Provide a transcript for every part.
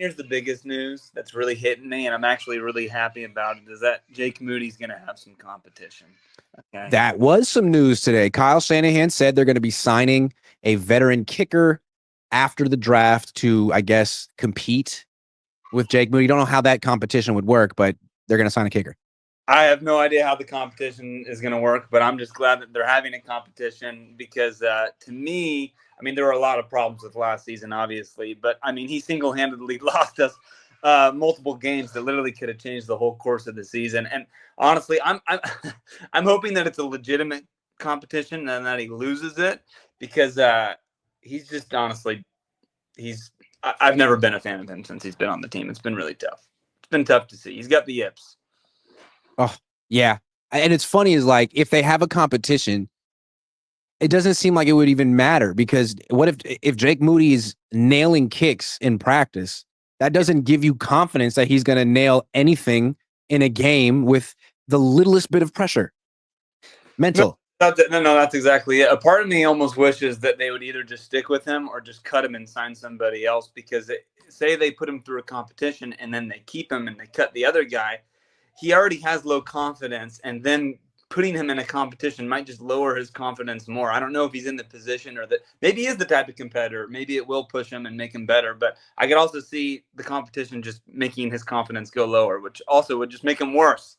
here's the biggest news that's really hitting me, and I'm actually really happy about it, is that Jake Moody's going to have some competition. Okay. That was some news today. Kyle Shanahan said they're going to be signing a veteran kicker after the draft to, I guess, compete with Jake Moody. Don't know how that competition would work, but they're going to sign a kicker. I have no idea how the competition is going to work, but I'm just glad that they're having a competition because to me, I mean, there were a lot of problems with last season, obviously, but I mean, he single-handedly lost us multiple games that literally could have changed the whole course of the season. And honestly, I'm I'm hoping that it's a legitimate competition and that he loses it because he's just honestly I've never been a fan of him since he's been on the team. It's been really tough. It's been tough to see. He's got the yips. Oh, yeah. And it's funny is like if they have a competition, it doesn't seem like it would even matter because what if Jake Moody is nailing kicks in practice? That doesn't give you confidence that he's going to nail anything in a game with the littlest bit of pressure. Mental. No, that's exactly it. A part of me almost wishes that they would either just stick with him or just cut him and sign somebody else because say they put him through a competition and then they keep him and they cut the other guy. He already has low confidence, and then putting him in a competition might just lower his confidence more. I don't know if he's in the position or that maybe he is the type of competitor. Maybe it will push him and make him better, but I could also see the competition just making his confidence go lower, which also would just make him worse.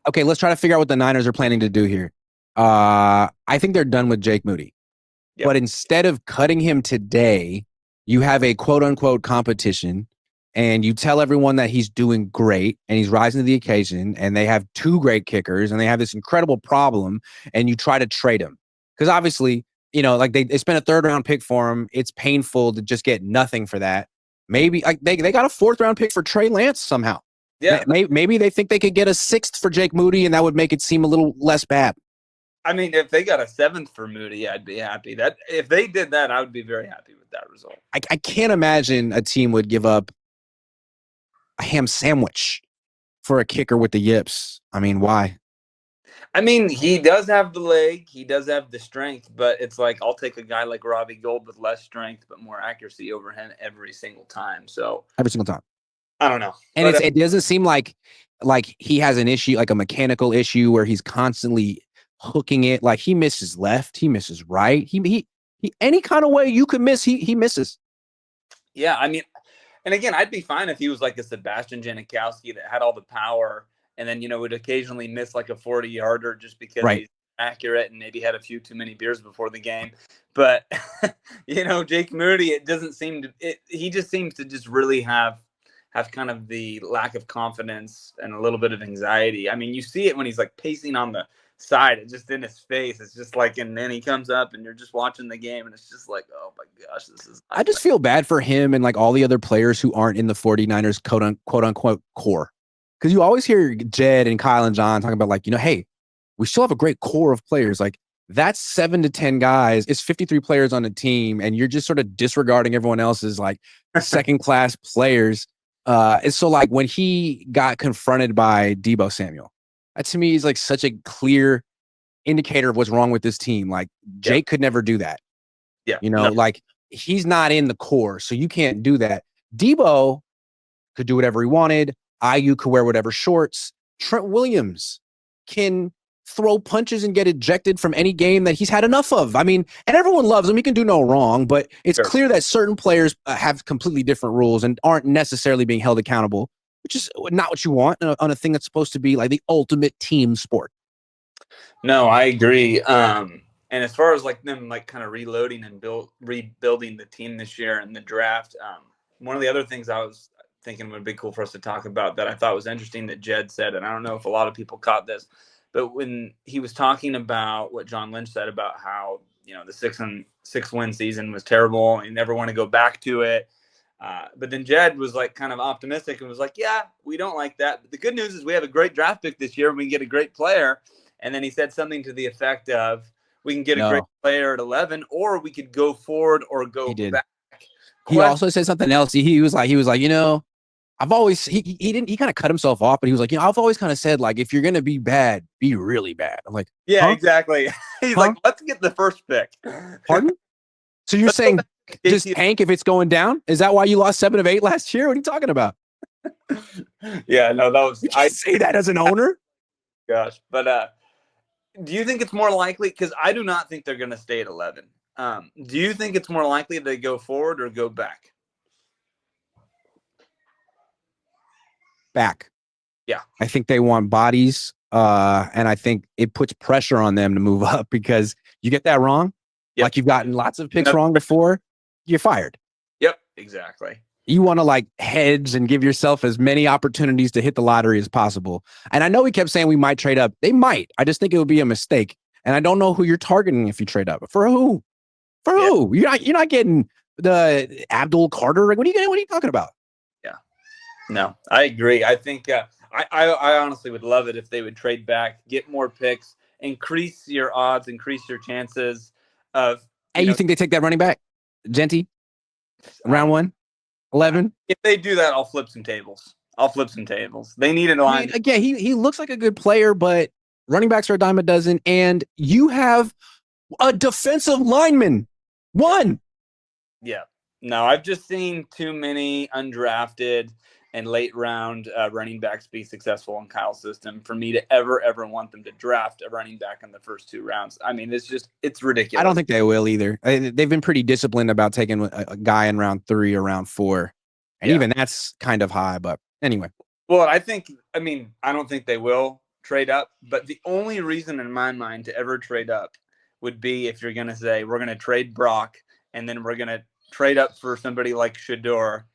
Okay, let's try to figure out what the Niners are planning to do here. I think they're done with Jake Moody. Yep. But instead of cutting him today, you have a quote-unquote competition, and you tell everyone that he's doing great and he's rising to the occasion, and they have two great kickers, and they have this incredible problem, and you try to trade him. Because obviously, you know, like they spent a third-round pick for him. It's painful to just get nothing for that. Maybe like they got a fourth-round pick for Trey Lance somehow. Yeah. Maybe they think they could get a sixth for Jake Moody, and that would make it seem a little less bad. I mean, if they got a seventh for Moody, I'd be happy. That if they did that, I would be very happy with that result. I can't imagine a team would give up a ham sandwich for a kicker with the yips. I mean, why? I mean, he does have the leg. He does have the strength, but it's like I'll take a guy like Robbie Gould with less strength but more accuracy over him every single time. So every single time. I don't know. And it doesn't seem like he has an issue, like a mechanical issue where he's constantly hooking it. Like he misses left, he misses right. He any kind of way you could miss, he misses. Yeah, I mean, and again, I'd be fine if he was like a Sebastian Janikowski that had all the power and then, you know, would occasionally miss like a 40-yarder just because he's accurate and maybe had a few too many beers before the game. But, you know, Jake Moody, it doesn't seem to he just seems to just really have kind of the lack of confidence and a little bit of anxiety. I mean, you see it when he's like pacing on the side, it's just in his face. It's just like, and then he comes up and you're just watching the game and it's just like, oh my gosh, this is. I just feel bad for him and like all the other players who aren't in the 49ers quote unquote core. Because you always hear Jed and Kyle and John talking about like, you know, hey, we still have a great core of players. Like that's 7 to 10 guys. It's 53 players on the team. And you're just sort of disregarding everyone else's like second class players. And so like when he got confronted by Deebo Samuel, that to me is like such a clear indicator of what's wrong with this team. Like Jake could never do that. Yeah. You know, like he's not in the core, so you can't do that. Deebo could do whatever he wanted. IU could wear whatever shorts. Trent Williams can throw punches and get ejected from any game that he's had enough of. I mean, and everyone loves him. He can do no wrong, but it's clear that certain players have completely different rules and aren't necessarily being held accountable, which is not what you want on a thing that's supposed to be like the ultimate team sport. No, I agree. And as far as like them like kind of reloading and rebuilding the team this year in the draft, one of the other things I was thinking would be cool for us to talk about that I thought was interesting that Jed said, and I don't know if a lot of people caught this, but when he was talking about what John Lynch said about how, you know, the 6-win season was terrible and you never want to go back to it. But then Jed was like kind of optimistic and was like, yeah, we don't like that. But the good news is we have a great draft pick this year and we can get a great player. And then he said something to the effect of, we can get a great player at 11, or we could go forward or go back. He also said something else. He was like, you know, I've always, he kind of cut himself off, but he was like, you know, I've always kind of said like, if you're going to be bad, be really bad. I'm like, yeah, exactly. He's like, let's get the first pick. Pardon? So you're saying Just tank if it's going down? Is that why you lost 7 of 8 last year? What are you talking about? Yeah, no, that was. I say that as an owner. Gosh, but do you think it's more likely? Because I do not think they're going to stay at 11. Do you think it's more likely they go forward or go back? Back. Yeah, I think they want bodies, and I think it puts pressure on them to move up because you get that wrong. Yep. Like you've gotten lots of picks wrong before, you're fired. Yep, exactly. You want to like hedge and give yourself as many opportunities to hit the lottery as possible. And I know we kept saying we might trade up. They might. I just think it would be a mistake. And I don't know who you're targeting if you trade up. For who? For who? You're not getting the Abdul Carter. Like, what are you talking about? Yeah. No, I agree. I think I honestly would love it if they would trade back, get more picks, increase your odds, increase your chances of. You think they take that running back, Genty, round 1? 11. If they do that, I'll flip some tables. They need a line. I mean, again, he looks like a good player, but running backs are a dime a dozen, and you have a defensive lineman. 1. Yeah. No, I've just seen too many undrafted and late round running backs be successful in Kyle's system for me to ever want them to draft a running back in the first 2 rounds. I mean, it's ridiculous. I don't think they will either. They've been pretty disciplined about taking a guy in round 3 or round 4. And even that's kind of high, but anyway. Well, I don't think they will trade up, but the only reason in my mind to ever trade up would be if you're going to say we're going to trade Brock and then we're going to trade up for somebody like Shador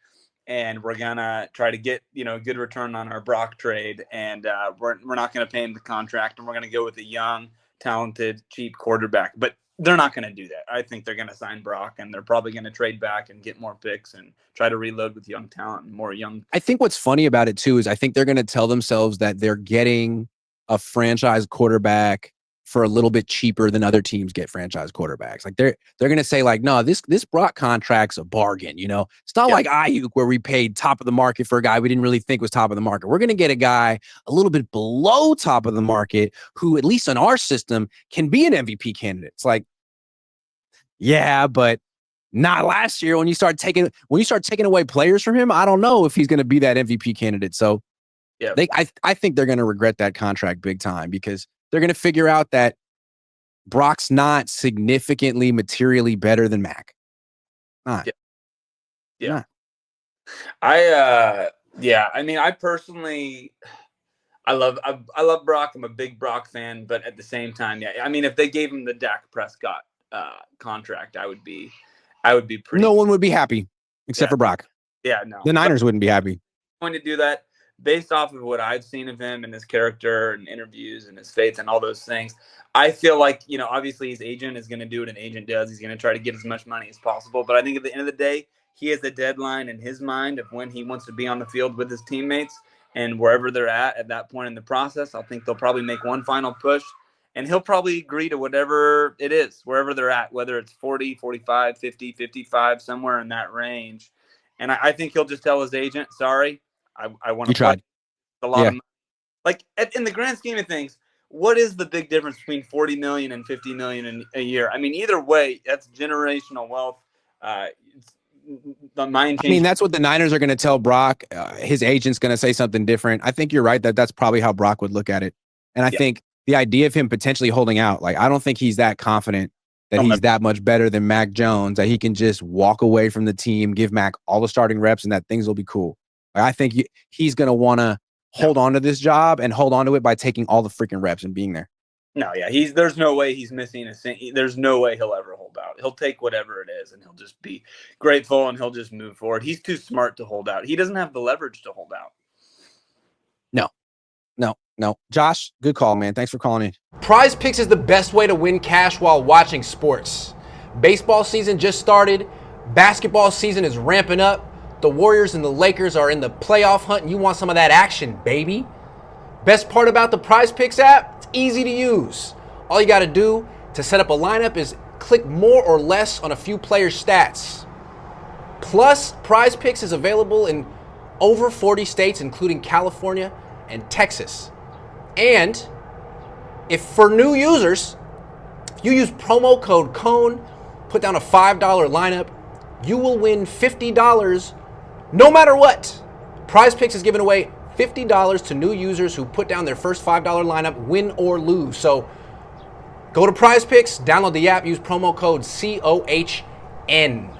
and we're going to try to get, a good return on our Brock trade and we're not going to pay him the contract and we're going to go with a young, talented, cheap quarterback. But they're not going to do that. I think they're going to sign Brock and they're probably going to trade back and get more picks and try to reload with young talent and more young. I think what's funny about it too is I think they're going to tell themselves that they're getting a franchise quarterback for a little bit cheaper than other teams get franchise quarterbacks. Like they're going to say like, no, this Brock contract's a bargain. It's not like Ayuk where we paid top of the market for a guy we didn't really think was top of the market. We're going to get a guy a little bit below top of the market who, at least in our system, can be an MVP candidate. It's like, yeah, but not last year when you start taking away players from him. I don't know if he's going to be that MVP candidate. So I think they're going to regret that contract big time because they're going to figure out that Brock's not significantly materially better than Mac. Not. Yeah. Not. I personally, I love Brock. I'm a big Brock fan, but at the same time, if they gave him the Dak Prescott contract, I would be pretty. No one would be happy except for Brock. Yeah, no. The Niners wouldn't be happy. Going to do that based off of what I've seen of him and his character and interviews and his faith and all those things. I feel like, obviously his agent is going to do what an agent does. He's going to try to get as much money as possible. But I think at the end of the day, he has a deadline in his mind of when he wants to be on the field with his teammates and wherever they're at that point in the process. I think they'll probably make one final push and he'll probably agree to whatever it is, wherever they're at, whether it's 40, 45, 50, 55, somewhere in that range. And I think he'll just tell his agent, sorry, I want to try a lot of money. Like in the grand scheme of things, what is the big difference between 40 million and 50 million a year? I mean, either way, that's generational wealth. The mind change. I mean, that's what the Niners are going to tell Brock. His agent's going to say something different. I think you're right that's probably how Brock would look at it. And I think the idea of him potentially holding out, like, I don't think he's that confident that he's that much better than Mac Jones, that he can just walk away from the team, give Mac all the starting reps, and that things will be cool. Like, I think he's going to want to hold on to this job and hold on to it by taking all the freaking reps and being there. No, there's no way he's missing there's no way he'll ever hold out. He'll take whatever it is and he'll just be grateful and he'll just move forward. He's too smart to hold out. He doesn't have the leverage to hold out. No. Josh, good call, man. Thanks for calling in. Prize Picks is the best way to win cash while watching sports. Baseball season just started. Basketball season is ramping up. The Warriors and the Lakers are in the playoff hunt and you want some of that action, baby. Best part about the Prize Picks app, it's easy to use. All you got to do to set up a lineup is click more or less on a few players' stats. Plus, Prize Picks is available in over 40 states, including California and Texas. And if for new users, if you use promo code Cohn, put down a $5 lineup, you will win $50 no matter what. Prize Picks is giving away $50 to new users who put down their first $5 lineup, win or lose. So go to Prize Picks, download the app, use promo code COHN.